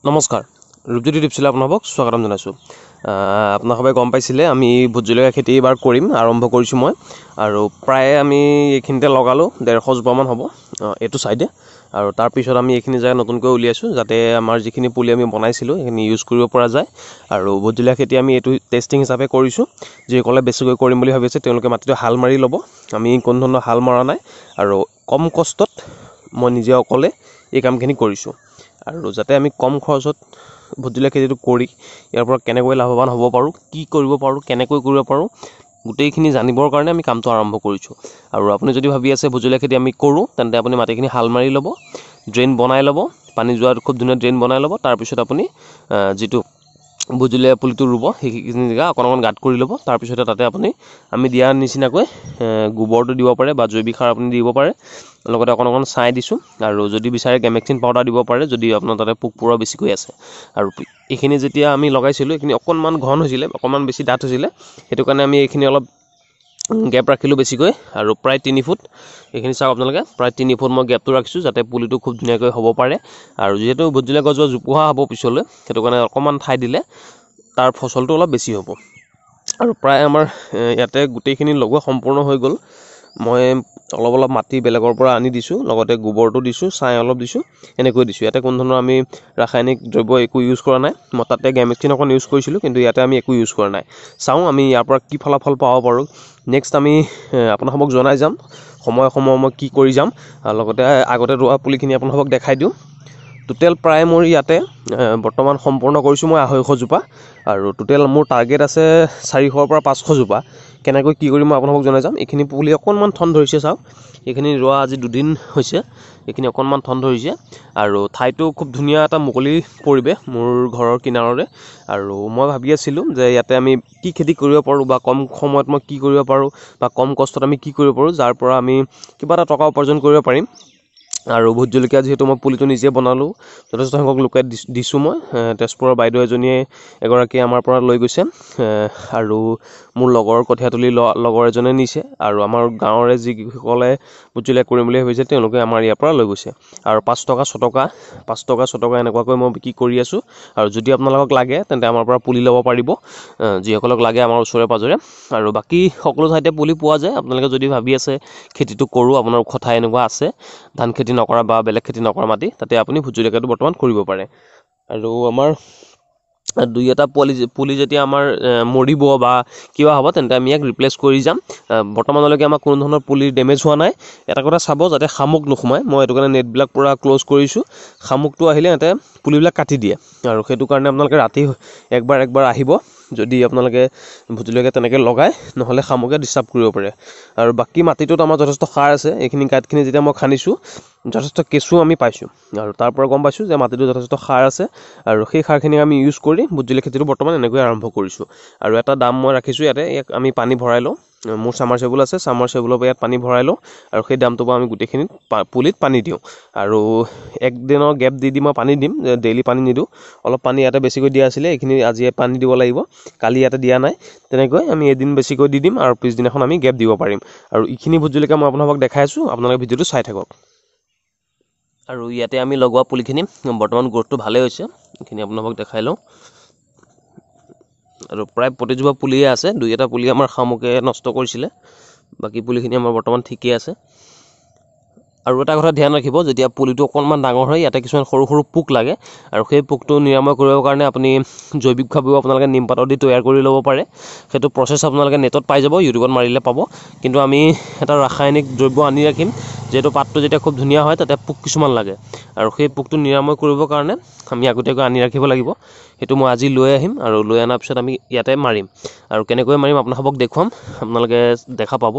নমস্কাৰ ৰূপজ্যোতি টিপছলৈ আপোনাক স্বাগতম জনাইছোঁ। আপোনাক সবাই গম পাইছিলে আমি ভোট জলকীয়া খেতি এবাৰ কৰিম আৰম্ভ কৰিছোঁ মই আৰু প্ৰায় আমি এইখিনিতে লগালোঁ 150 জোপামান হ'ব এইটো সাইডে আৰু তাৰ পিছত আমি এইখিনি জায়গা নতুনকৈ উলিয়াইছোঁ যাতে আমাৰ যিখিনি পুলি আমি বনাইছিলোঁ সেইখিনি ইউজ কৰিব পৰা যায় আৰু ভোট জলকীয়া খেতি আমি এইটো টেষ্টিং হিচাপে কৰিছোঁ। যিসকলে বেছিকৈ কৰিম বুলি ভাবিছে তেওঁলোকে মাটিটো হাল মাৰি ল'ব। আমি কোনো ধৰণৰ হাল মৰা নাই আৰু কম কষ্টত মই নিজে অকলে এই কামখিনি কৰিছোঁ আৰু যাতে আমি কম খৰচত ভোট জলকীয়া খেতিটো কৰি ইয়াৰ পৰা কেনেকৈ লাভৱান হ'ব পাৰোঁ, কি কৰিব পাৰোঁ, কেনেকৈ কৰিব পাৰোঁ গোটেইখিনি জানিবৰ কাৰণে আমি কামটো আৰম্ভ কৰিছোঁ। আৰু আপুনি যদি ভাবি আছে ভোট জলকীয়া খেতি আমি কৰোঁ তেন্তে আপুনি মাটিখিনি হাল মাৰি ল'ব, ড্ৰেইন বনাই ল'ব, পানী যোৱাত খুব ধুনীয়া ড্ৰেইন বনাই ল'ব। তাৰপিছত আপুনি যিটো ভোট জলকীয়া পুলিটো ৰুব সেইখিনি জেগা অকণ গাঁত কৰি ল'ব। তাৰপিছতে তাতে আপুনি আমি দিয়া নিচিনাকৈ গোবৰটো দিব পাৰে বা জৈৱিক সাৰ আপুনি দিব পাৰে, লগতে অকণ ছাই দিছোঁ আৰু যদি বিচাৰে গেমেক্সিন পাউডাৰ দিব পাৰে যদি আপোনাৰ তাতে পোক পৰুৱা বেছিকৈ আছে। আৰু এইখিনি যেতিয়া আমি লগাইছিলোঁ এইখিনি অকণমান ঘন হৈছিলে, অকণমান বেছি ডাঠ হৈছিলে, সেইটো কাৰণে আমি এইখিনি অলপ গেপ ৰাখিলোঁ বেছিকৈ আৰু প্ৰায় 3 ফুট এইখিনি চাওক আপোনালোকে প্ৰায় 3 ফুট মই গেপটো ৰাখিছোঁ যাতে পুলিটো খুব ধুনীয়াকৈ হ'ব পাৰে। আৰু যিহেতু ভোট জলকীয়া গছজোপা জোপোহা হ'ব পিছলৈ সেইটো কাৰণে অকণমান ঠাই দিলে তাৰ ফচলটো অলপ বেছি হ'ব। আৰু প্ৰায় আমাৰ ইয়াতে গোটেইখিনি লগোৱা সম্পূৰ্ণ হৈ গ'ল। মই অলপ মাটি বেলেগৰ পৰা আনি দিছোঁ, লগতে গোবৰটো দিছোঁ, ছাই অলপ দিছোঁ, এনেকৈ দিছোঁ। ইয়াতে কোনো ধৰণৰ আমি ৰাসায়নিক দ্ৰব্য একো ইউজ কৰা নাই। মই তাতে গেমেক্সিন অকণ ইউজ কৰিছিলোঁ কিন্তু ইয়াতে আমি একো ইউজ কৰা নাই। চাওঁ আমি ইয়াৰ পৰা কি ফলাফল পাব পাৰোঁ। নেক্সট আমি আপোনালোকক জনাই যাম সময়ে মই কি কৰি যাম আৰু লগতে আগতে ৰোৱা পুলিখিনি আপোনালোকক দেখাই দিওঁ। টোটেল প্ৰায় মোৰ ইয়াতে বৰ্তমান সম্পূৰ্ণ কৰিছোঁ মই 250 জোপা আৰু টোটেল মোৰ টাৰ্গেট আছে 400 পৰা 500 জোপা। কেনেকৈ কি কৰিম মই আপোনালোকক জনাই যাম। এইখিনি পুলি অকণমান ঠন ধৰিছে চাওক, এইখিনি ৰোৱা আজি 2 দিন হৈছে, এইখিনি অকণমান ঠন ধৰিছে আৰু ঠাইটো খুব ধুনীয়া এটা মুকলি পৰিৱেশ মোৰ ঘৰৰ কিনাৰৰে। আৰু মই ভাবি আছিলোঁ যে ইয়াতে আমি কি খেতি কৰিব পাৰোঁ বা কম সময়ত মই কি কৰিব পাৰোঁ বা কম কষ্টত আমি কি কৰিব পাৰোঁ যাৰ পৰা আমি কিবা এটা টকা উপাৰ্জন কৰিব পাৰিম। আৰু ভোট জলকীয়া যিহেতু মই পুলিটো নিজে বনালোঁ, যথেষ্ট সংখ্যক লোকে দিছোঁ মই। তেজপুৰৰ বাইদেউ এজনীয়ে এগৰাকীয়ে আমাৰ পৰা লৈ গৈছে আৰু মোৰ লগৰ কঠীয়াতলী লগৰ এজনে নিছে আৰু আমাৰ গাঁৱৰে যিসকলে ভোট জলকীয়া কৰিম বুলি ভাবিছে তেওঁলোকে আমাৰ ইয়াৰ পৰা লৈ গৈছে। আৰু 5 টকা 6 টকা এনেকুৱাকৈ মই বিক্ৰী কৰি আছোঁ। আৰু যদি আপোনালোকক লাগে তেন্তে আমাৰ পৰা পুলি ল'ব পাৰিব, যিসকলক লাগে আমাৰ ওচৰে পাঁজৰে। আৰু বাকী সকলো ঠাইতে পুলি পোৱা যায়। আপোনালোকে যদি ভাবি আছে খেতিটো কৰোঁ, আপোনাৰ ওখ ঠাই এনেকুৱা আছে ধান খেতি নকৰা বা বেলেগ খেতি নকৰা মাটি, তাতে আপুনি ভোট জলকীয়াটো বৰ্তমান কৰিব পাৰে। আৰু আমাৰ 2-এটা পুলি যেতিয়া আমাৰ মৰিব বা কিবা হ'ব তেন্তে আমি ইয়াক ৰিপ্লেচ কৰি যাম। বৰ্তমানলৈকে আমাৰ কোনো ধৰণৰ পুলি ডেমেজ হোৱা নাই। এটা কথা চাব যাতে শামুক নোসোমায়, মই সেইটো কাৰণে নেটবিলাক পূৰা ক্ল'জ কৰিছোঁ। শামুকটো আহিলে ইয়াতে পুলিবিলাক কাটি দিয়ে আৰু সেইটো কাৰণে আপোনালোকে ৰাতি একবাৰ আহিব যদি আপোনালোকে ভোট জলকীয়া তেনেকৈ লগায়, নহ'লে শামুকে ডিষ্টাৰ্ব কৰিব পাৰে। আৰু বাকী মাটিটোত আমাৰ যথেষ্ট সাৰ আছে। এইখিনি গাঁতখিনি যেতিয়া মই খান্দিছোঁ যথেষ্ট কেঁচু আমি পাইছোঁ আৰু তাৰ পৰা গম পাইছোঁ যে মাটিটো যথেষ্ট সাৰ আছে আৰু সেই সাৰখিনি আমি ইউজ কৰি ভোট জলকীয়া খেতিটো বৰ্তমান এনেকৈ আৰম্ভ কৰিছোঁ। আৰু এটা দাম মই ৰাখিছোঁ ইয়াতে, ইয়াক আমি পানী ভৰাই লওঁ, মোৰ ছামাৰচেবুল আছে, ছামাৰচেবুলৰ পৰা ইয়াত পানী ভৰাই লওঁ আৰু সেই দামটোৰ পৰা আমি গোটেইখিনিত পুলিত পানী দিওঁ। আৰু 1 দিনৰ গেপ দি মই পানী দিম, ডেইলি পানী নিদিওঁ। অলপ পানী ইয়াতে বেছিকৈ দিয়া আছিলে, এইখিনি আজি পানী দিব লাগিব, কালি ইয়াতে দিয়া নাই। তেনেকৈ আমি এদিন বেছিকৈ দি দিম আৰু পিছদিনাখন আমি গেপ দিব পাৰিম। আৰু এইখিনি ভোট জলকীয়া মই আপোনালোকক দেখাই আছোঁ, আপোনালোকে ভিডিঅ'টো চাই থাকক। আৰু ইয়াতে আমি লগোৱা পুলিখিনি বৰ্তমান গ্ৰোথটো ভালেই হৈছে, এইখিনি আপোনালোকক দেখাই লওঁ। আৰু প্ৰায় প্ৰতিজোপা পুলিয়ে আছে, 2-এটা পুলি আমাৰ শামুকে নষ্ট কৰিছিলে, বাকী পুলিখিনি আমাৰ বৰ্তমান ঠিকেই আছে। আৰু এটা কথা ধ্যান ৰাখিব, যেতিয়া পুলিটো অকণমান ডাঙৰ হয় ইয়াতে কিছুমান সৰু পোক লাগে আৰু সেই পোকটো নিৰাময় কৰিবৰ কাৰণে আপুনি জৈৱিকভাৱেও আপোনালোকে নিমপাতৰ দি তৈয়াৰ কৰি ল'ব পাৰে। সেইটো প্ৰচেছ আপোনালোকে নেটত পাই যাব, ইউটিউবত মাৰিলে পাব। কিন্তু আমি এটা ৰাসায়নিক দ্ৰব্য আনি ৰাখিম, যিহেতু পাতটো যেতিয়া খুব ধুনীয়া হয় তাতে পোক কিছুমান লাগে আৰু সেই পোকটো নিৰাময় কৰিবৰ কাৰণে আমি আগতীয়াকৈ আনি ৰাখিব লাগিব। সেইটো মই আজি লৈ আহিম আৰু লৈ অনাৰ পিছত আমি ইয়াতে মাৰিম আৰু কেনেকৈ মাৰিম আপোনালোকক দেখুৱাম, আপোনালোকে দেখা পাব।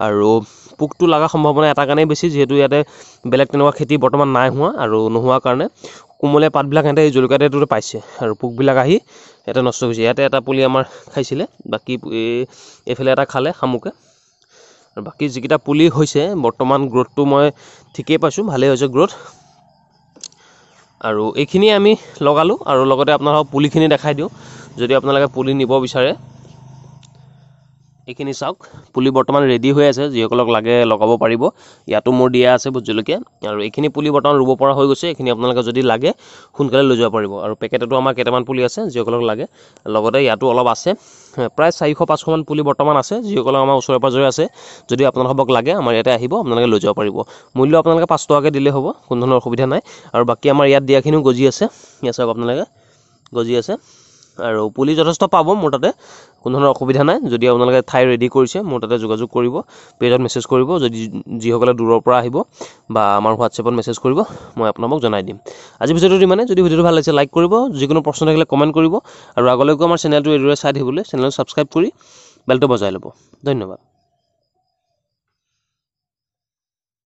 আৰু পোকটো লগা সম্ভাৱনা এটা কাৰণেই বেছি, যিহেতু ইয়াতে বেলেগ তেনেকুৱা খেতি বৰ্তমান নাই হোৱা আৰু নোহোৱাৰ কাৰণে কোমলীয়া পাতবিলাক সিহঁতে এই জলকীয়াটোতে পাইছে আৰু পোকবিলাক আহি ইয়াতে নষ্ট হৈছে। ইয়াতে এটা পুলি আমাৰ খাইছিলে, বাকী এইফালে এটা খালে শামুকে। আৰু বাকী যিকেইটা পুলি হৈছে বৰ্তমান গ্ৰোথটো মই ঠিকেই পাইছোঁ, ভালেই হৈছে গ্ৰোথ। আৰু এইখিনি আমি লগালোঁ আৰু লগতে আপোনালোকক পুলিখিনি দেখাই দিওঁ যদি আপোনালোকে পুলি নিব বিচাৰে। এইখিনি চাওক পুলি বৰ্তমান ৰেডি হৈ আছে, যিসকলক লাগে লগাব পাৰিব। ইয়াতো মোৰ দিয়া আছে ভোট জলকীয়া, আৰু এইখিনি পুলি বৰ্তমান ৰুব পৰা হৈ গৈছে। এইখিনি আপোনালোকে যদি লাগে সোনকালে লৈ যাব পাৰিব। আৰু পেকেটতো আমাৰ কেইটামান পুলি আছে যিসকলক লাগে, লগতে ইয়াতো অলপ আছে। প্ৰায় 400-500 মান পুলি বৰ্তমান আছে, যিসকলক আমাৰ ওচৰে পাঁজৰে আছে। যদি আপোনালোকক লাগে আমাৰ ইয়াতে আহিব, আপোনালোকে লৈ যাব পাৰিব। মূল্য আপোনালোকে 5 টকাকৈ দিলেই হ'ব, কোনো ধৰণৰ অসুবিধা নাই। আৰু বাকী আমাৰ ইয়াত দিয়াখিনিও গজি আছে, ইয়াত চাওক আপোনালোকে গজি আছে। আৰু পুলি যথেষ্ট পাব মোৰ তাতে, কোনো ধৰণৰ অসুবিধা নাই। যদি আপোনালোকে ঠাই ৰেডি কৰিছে মোৰ তাতে যোগাযোগ কৰিব, পেজত মেছেজ কৰিব। যদি যিসকলে দূৰৰ পৰা আহিব বা আমাৰ হোৱাটছএপত মেছেজ কৰিব, মই আপোনালোকক জনাই দিম। আজি ভিডিঅ'টো ইমানে। যদি ভিডিঅ'টো ভাল লাগিছে লাইক কৰিব, যিকোনো প্ৰশ্ন থাকিলে কমেণ্ট কৰিব, আৰু আগলৈকো আমাৰ চেনেলটো এইদৰে চাই থাকিবলৈ চেনেলটো ছাবস্ক্ৰাইব কৰি বেলটো বজাই ল'ব। ধন্যবাদ।